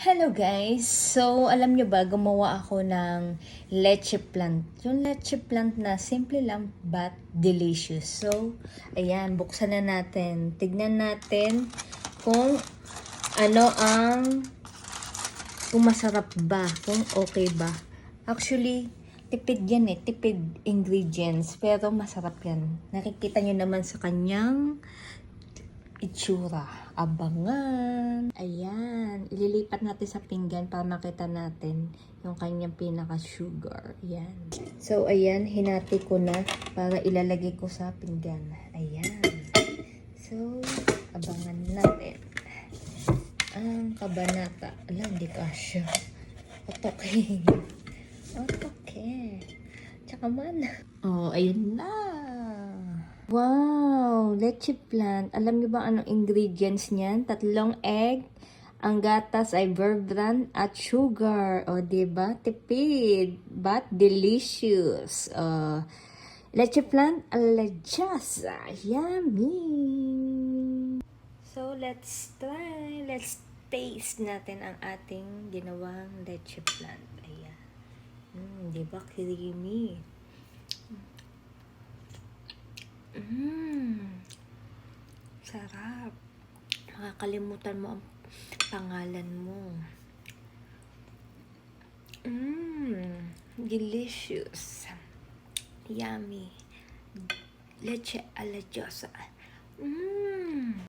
Hello guys! So, alam nyo ba, gumawa ako ng leche plant. Yung leche plant na simple lang but delicious. So, ayan, buksan na natin. Tignan natin kung ano kung masarap ba, kung okay ba. Actually, tipid yan tipid ingredients, pero masarap yan. Nakikita nyo naman sa kanyang itsura. Abangan. Ayan. Ililipat natin sa pinggan para makita natin yung kanyang pinaka-sugar. Ayan. So, ayan. Hinati ko na para ilalagay ko sa pinggan. Ayan. So, abangan natin. Ang kabanata. Ala, hindi kasya. Okay. Okay. Tsaka man. Oh, ayan na. Wow! Leche plant. Alam niyo ba anong ingredients niyan? 3 egg, ang gatas ay Bear Brand at sugar. O, diba? Tipid. But delicious. Leche plant alla jasa. Yummy! So, let's try. Let's taste natin ang ating ginawang leche plant. Ayan. Diba? Creamy. Sarap. Makakalimutan mo ang pangalan mo. Delicious. Yummy. Leche alla Diyosa.